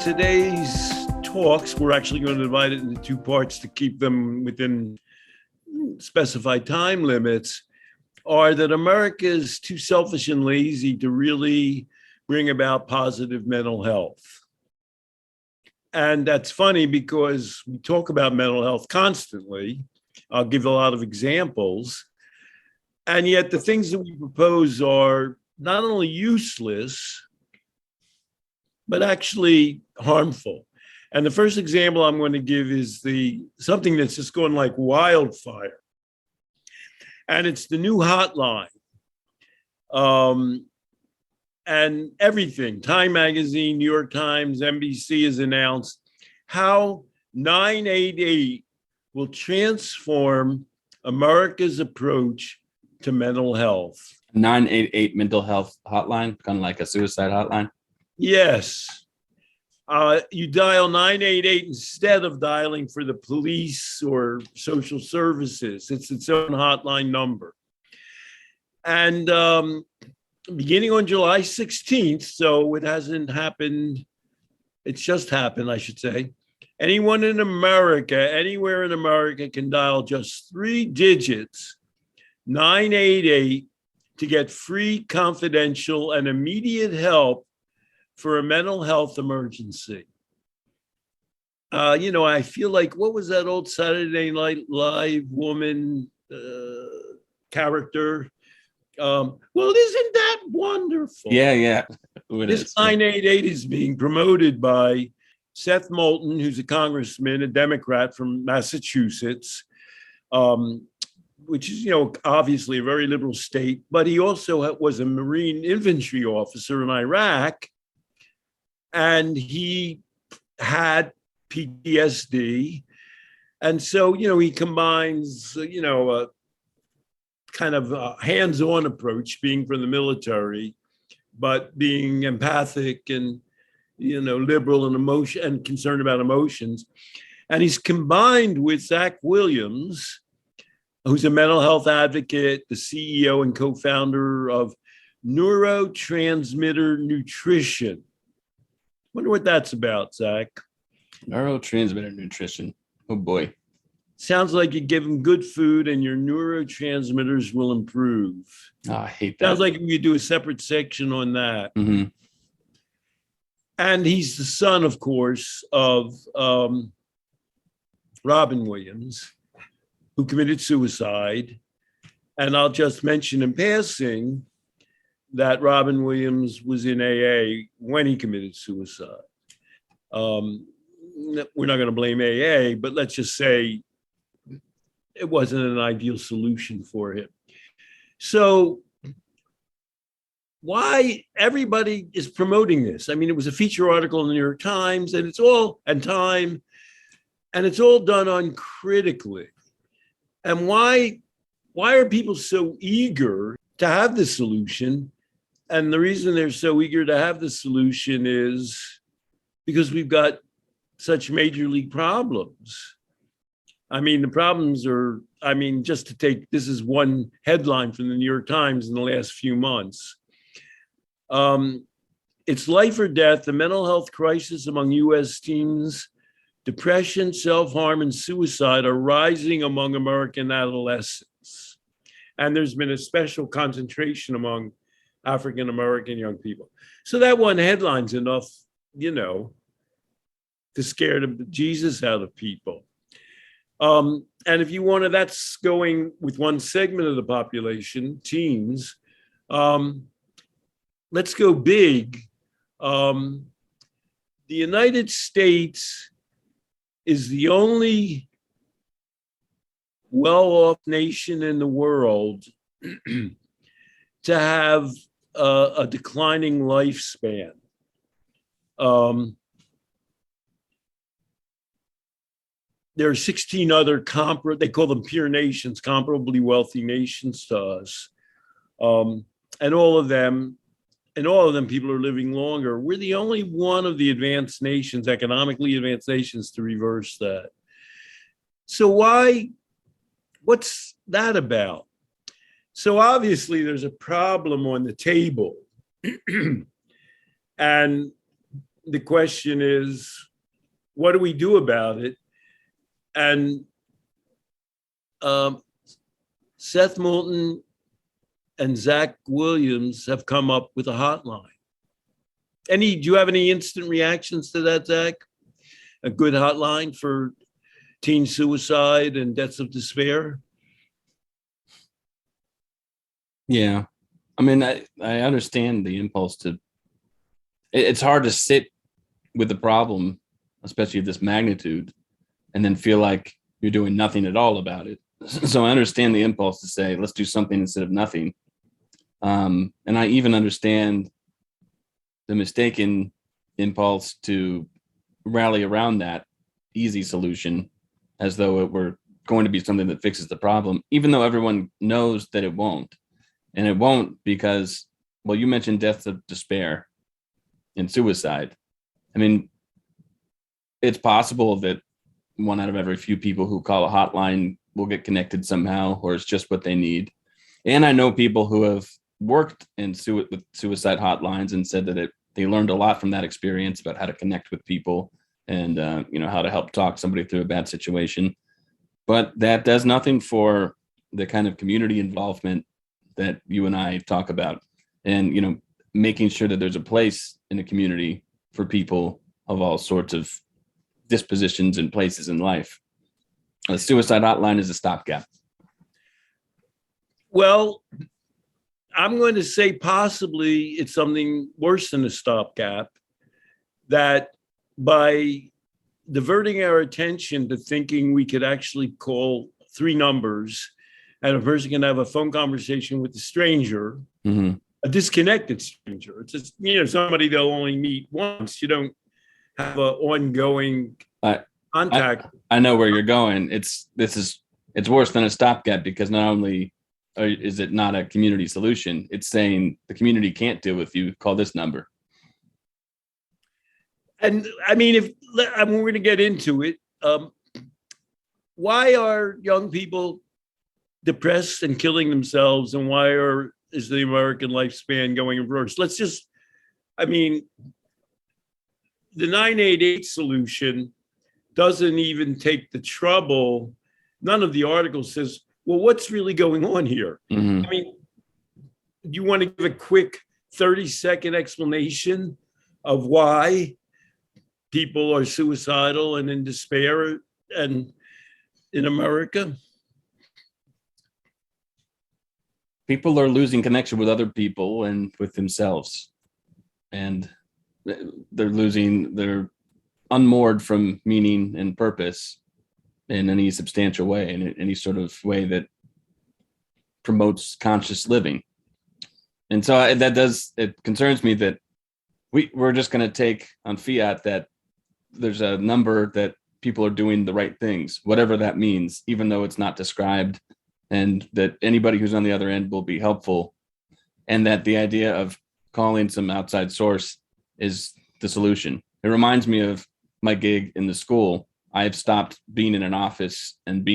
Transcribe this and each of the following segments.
Today's talks, we're actually going to divide it into two parts to keep them within specified time limits, are that America is too selfish and lazy to really bring about positive mental health. And that's funny because we talk about mental health constantly. I'll give a lot of examples. And yet the things that we propose are not only useless, but actually harmful. And the first example I'm going to give is something that's just going like wildfire. And it's the new hotline. And everything, Time Magazine, New York Times, NBC has announced how 988 will transform America's approach to mental health. 988 mental health hotline, kind of like a suicide hotline. Yes. You dial 988 instead of dialing for the police or social services. It's its own hotline number. And beginning on July 16th, so it hasn't happened, it's just happened, I should say. Anyone in America, anywhere in America can dial just 3 digits, 988, to get free, confidential, and immediate help for a mental health emergency. I feel like, what was that old Saturday Night Live woman character? Well, isn't that wonderful? Yeah. This 988 is being promoted by Seth Moulton, who's a congressman, a Democrat from Massachusetts, which is, obviously a very liberal state, but he also was a Marine infantry officer in Iraq. And he had PTSD. And so, he combines, a kind of hands-on approach, being from the military, but being empathic and, liberal and concerned about emotions. And he's combined with Zach Williams, who's a mental health advocate, the CEO and co-founder of Neurotransmitter Nutrition. Wonder what that's about, Zach. Neurotransmitter nutrition. Oh boy. Sounds like you give them good food and your neurotransmitters will improve. Oh, I hate that. Sounds like we could do a separate section on that. Mm-hmm. And he's the son, of course, of Robin Williams, who committed suicide. And I'll just mention in passing that Robin Williams was in AA when he committed suicide. We're not going to blame AA, but let's just say it wasn't an ideal solution for him. So why everybody is promoting this? I mean, it was a feature article in the New York Times, and it's all done uncritically. And why are people so eager to have the solution? And the reason they're so eager to have the solution is because we've got such major league problems. I mean, the problems are, this is one headline from the New York Times in the last few months. It's life or death, the mental health crisis among U.S. teens, depression, self-harm, and suicide are rising among American adolescents. And there's been a special concentration among African-American young people. So that one headline's enough, to scare the Jesus out of people. And if you want to, that's going with one segment of the population, teens. Let's go big. The United States is the only well-off nation in the world to have a declining lifespan. There are 16 other they call them peer nations, comparably wealthy nations to us. And all of them, people are living longer. We're the only one of the advanced nations, economically advanced nations, to reverse that. So what's that about? So obviously there's a problem on the table. And the question is, what do we do about it? And Seth Moulton and Zach Williams have come up with a hotline. Do you have any instant reactions to that, Zach? A good hotline for teen suicide and deaths of despair? Yeah. I mean, I understand the impulse to, it's hard to sit with the problem, especially of this magnitude, and then feel like you're doing nothing at all about it. So I understand the impulse to say, let's do something instead of nothing. And I even understand the mistaken impulse to rally around that easy solution as though it were going to be something that fixes the problem, even though everyone knows that it won't. And it won't because, well, you mentioned deaths of despair and suicide. I mean, it's possible that 1 out of every few people who call a hotline will get connected somehow, or it's just what they need. And I know people who have worked with suicide hotlines and said that they learned a lot from that experience about how to connect with people and how to help talk somebody through a bad situation. But that does nothing for the kind of community involvement that you and I talk about, and making sure that there's a place in the community for people of all sorts of dispositions and places in life. A suicide hotline is a stopgap. Well, I'm going to say possibly it's something worse than a stopgap, that by diverting our attention to thinking we could actually call 3 numbers and a person can have a phone conversation with a stranger, a disconnected stranger. It's just, somebody they'll only meet once. You don't have an ongoing contact. I know where you're going. It's worse than a stopgap because not only is it not a community solution, it's saying the community can't deal with you. Call this number. And I mean, we're going to get into it. Why are young people depressed and killing themselves, and why is the American lifespan going in reverse? The 988 solution doesn't even take the trouble. None of the article says, well, what's really going on here? Mm-hmm. I mean, you want to give a quick 30-second explanation of why people are suicidal and in despair and in America? People are losing connection with other people and with themselves. And they're unmoored from meaning and purpose in any substantial way, in any sort of way that promotes conscious living. And so it concerns me that we're just going to take on fiat that there's a number that people are doing the right things, whatever that means, even though it's not described, and that anybody who's on the other end will be helpful. And that the idea of calling some outside source is the solution. It reminds me of my gig in the school. I have stopped being in an office and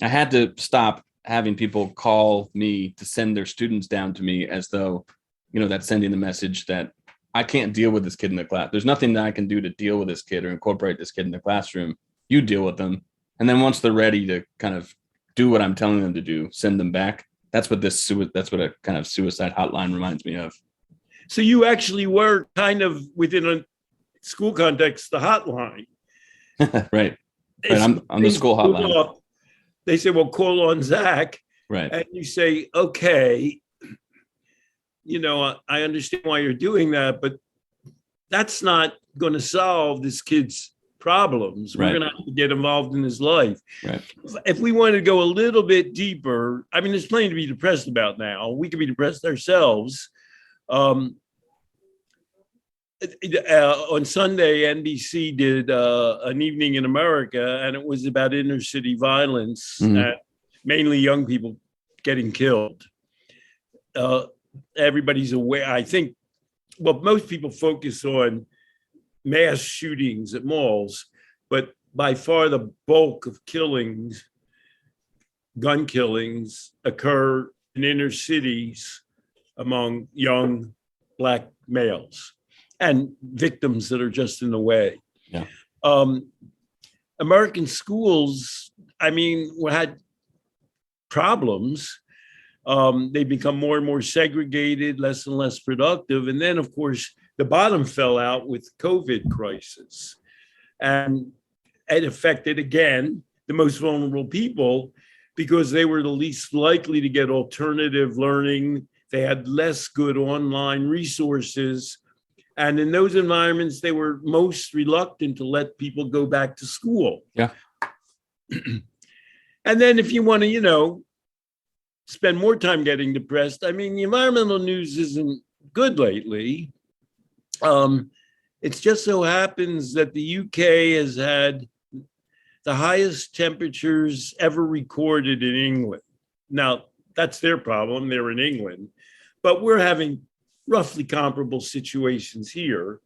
I had to stop having people call me to send their students down to me as though, that's sending the message that I can't deal with this kid in the class. There's nothing that I can do to deal with this kid or incorporate this kid in the classroom. You deal with them. And then once they're ready to kind of do what I'm telling them to do, send them back. That's what a kind of suicide hotline reminds me of. So you actually were kind of within a school context, the hotline. Right. I'm the school hotline. They say, well, call on Zach. Right. And you say, okay, I understand why you're doing that, but that's not going to solve this kid's problems. We're going to have to get involved in his life. Right. If we wanted to go a little bit deeper, there's plenty to be depressed about now. We could be depressed ourselves. On Sunday, NBC did an evening in America, and it was about inner city violence, and mainly young people getting killed. Everybody's aware. I think, most people focus on mass shootings at malls, but by far the bulk of gun killings, occur in inner cities among young Black males. and victims that are just in the way. Yeah. American schools, I mean, had problems. They become more and more segregated, less and less productive. And then, of course, the bottom fell out with COVID crisis. And it affected, again, the most vulnerable people because they were the least likely to get alternative learning. They had less good online resources. And in those environments, they were most reluctant to let people go back to school. Yeah. And then if you want to, spend more time getting depressed, I mean, the environmental news isn't good lately. It just so happens that the UK has had the highest temperatures ever recorded in England. Now, that's their problem. They're in England. But we're having roughly comparable situations here.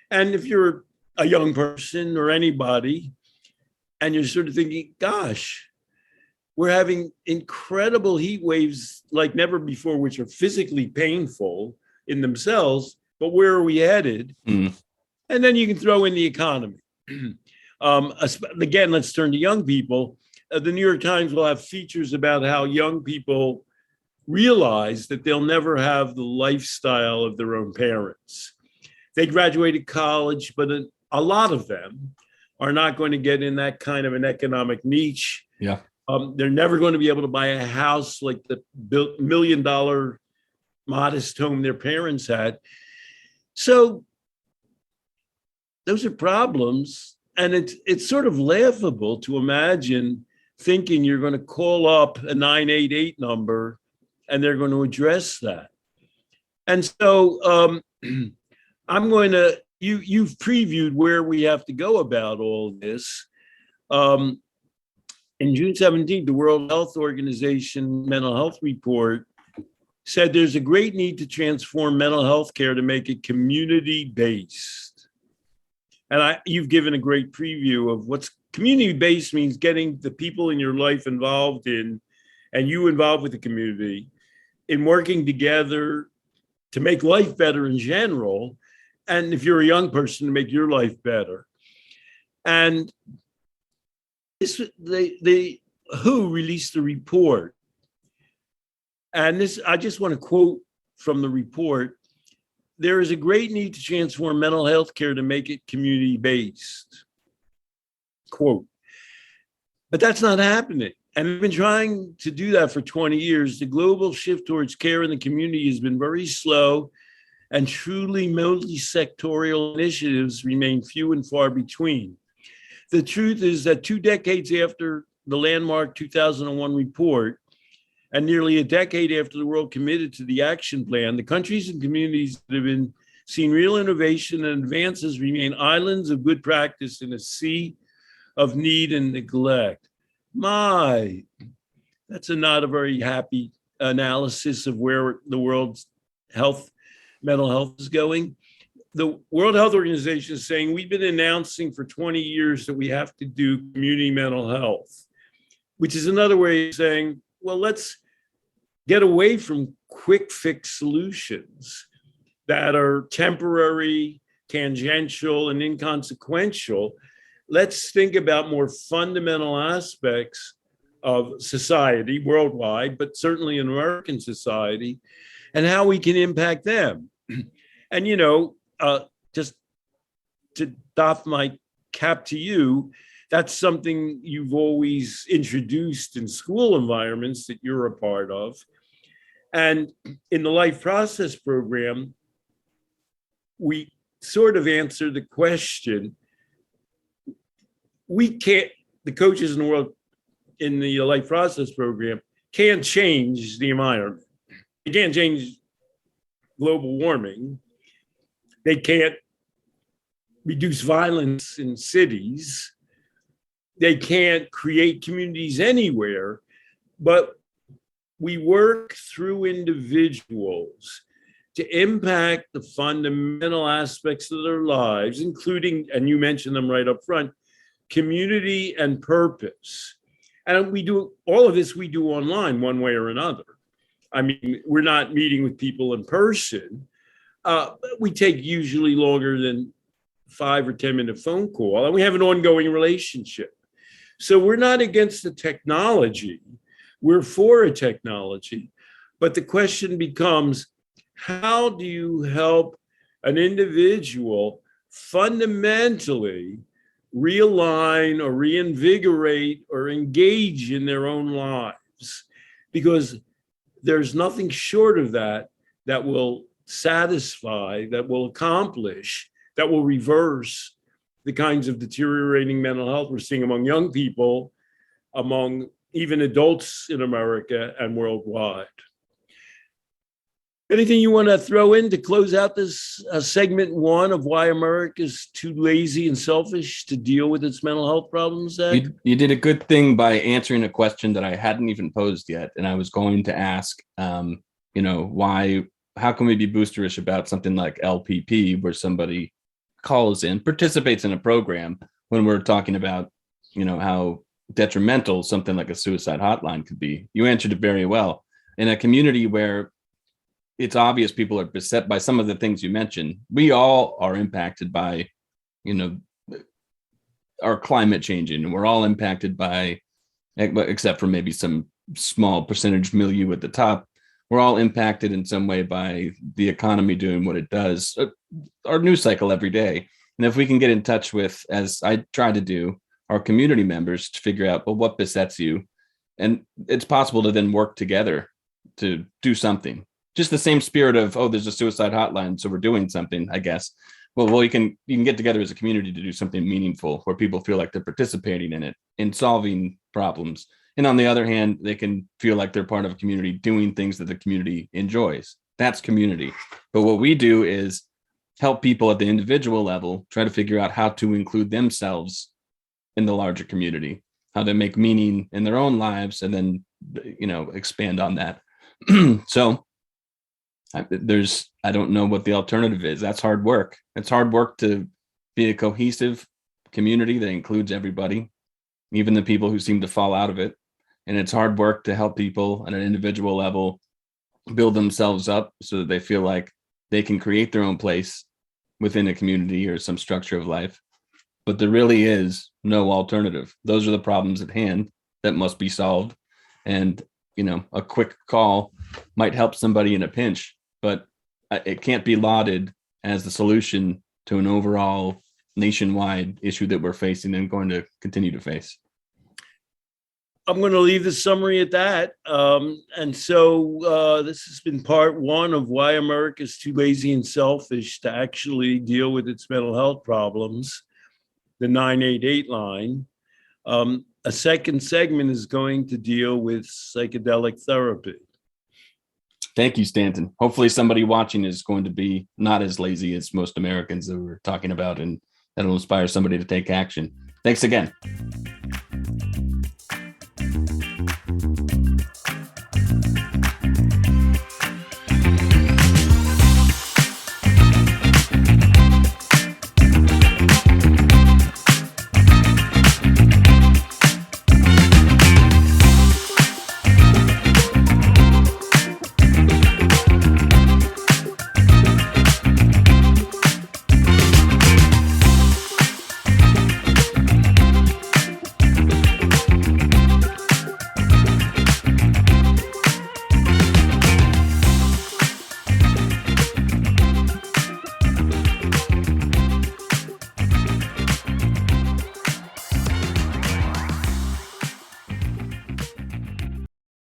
And if you're a young person or anybody, and you're sort of thinking, gosh, we're having incredible heat waves like never before, which are physically painful in themselves, but where are we headed? Mm. And then you can throw in the economy. Again, let's turn to young people. The New York Times will have features about how young people realize that they'll never have the lifestyle of their own parents. They graduated college, but a lot of them are not going to get in that kind of an economic niche. Yeah. They're never going to be able to buy a house like the $1 million modest home their parents had. So those are problems. And it's sort of laughable to imagine thinking you're going to call up a 988 number and they're going to address that. And so I'm going to, you've previewed where we have to go about all this. In June 17th, the World Health Organization mental health report said there's a great need to transform mental health care to make it community-based. And you've given a great preview of what's community-based means, getting the people in your life involved in, and you involved with the community, in working together to make life better in general. And if you're a young person, to make your life better. And the WHO released a report. And this, I just want to quote from the report. There is a great need to transform mental health care to make it community-based. Quote. But that's not happening. And we've been trying to do that for 20 years. The global shift towards care in the community has been very slow, and truly multi-sectorial initiatives remain few and far between. The truth is that 2 decades after the landmark 2001 report, and nearly a decade after the world committed to the action plan, the countries and communities that have been seen real innovation and advances remain islands of good practice in a sea of need and neglect. My, that's not a very happy analysis of where the world's mental health is going. The World Health Organization is saying we've been announcing for 20 years that we have to do community mental health, which is another way of saying, well, let's get away from quick fix solutions that are temporary, tangential, and inconsequential. Let's think about more fundamental aspects of society worldwide, but certainly in American society, and how we can impact them. And, just to doff my cap to you, that's something you've always introduced in school environments that you're a part of. And in the Life Process program, we sort of answer the question, the coaches in the world in the Life Process program can't change the environment. They can't change global warming. They can't reduce violence in cities. They can't create communities anywhere, but we work through individuals to impact the fundamental aspects of their lives, including, and you mentioned them right up front, community and purpose. And we do all of this, we do online one way or another. I mean, we're not meeting with people in person, We take usually longer than 5 or 10 minute phone call, and we have an ongoing relationship. So we're not against the technology. We're for a technology. But the question becomes, how do you help an individual fundamentally realign or reinvigorate or engage in their own lives? Because there's nothing short of that that will satisfy, that will accomplish, that will reverse the kinds of deteriorating mental health we're seeing among young people, among even adults in America and worldwide. Anything you want to throw in to close out this segment one of why America is too lazy and selfish to deal with its mental health problems, Zach? You did a good thing by answering a question that I hadn't even posed yet. And I was going to ask, how can we be boosterish about something like LPP, where somebody calls in, participates in a program, when we're talking about, how detrimental something like a suicide hotline could be? You answered it very well. In a community where it's obvious people are beset by some of the things you mentioned, we all are impacted by, our climate changing, and we're all impacted by, except for maybe some small percentage milieu at the top, we're all impacted in some way by the economy doing what it does, our news cycle every day. And if we can get in touch with, as I try to do, our community members to figure out, well, what besets you? And it's possible to then work together to do something. Just the same spirit of, oh, there's a suicide hotline, so we're doing something, I guess. Well, you can get together as a community to do something meaningful where people feel like they're participating in it, in solving problems. And on the other hand, they can feel like they're part of a community doing things that the community enjoys. That's community. But what we do is help people at the individual level try to figure out how to include themselves in the larger community, how they make meaning in their own lives, and then, expand on that. So I don't know what the alternative is. That's hard work. It's hard work to be a cohesive community that includes everybody, even the people who seem to fall out of it. And it's hard work to help people at an individual level build themselves up so that they feel like they can create their own place within a community or some structure of life. But there really is no alternative. Those are the problems at hand that must be solved. And, a quick call might help somebody in a pinch, but it can't be lauded as the solution to an overall nationwide issue that we're facing and going to continue to face. I'm going to leave the summary at that. And so this has been part one of why America is too lazy and selfish to actually deal with its mental health problems, the 988 line. A second segment is going to deal with psychedelic therapy. Thank you, Stanton. Hopefully somebody watching is going to be not as lazy as most Americans that we're talking about, and that'll inspire somebody to take action. Thanks again.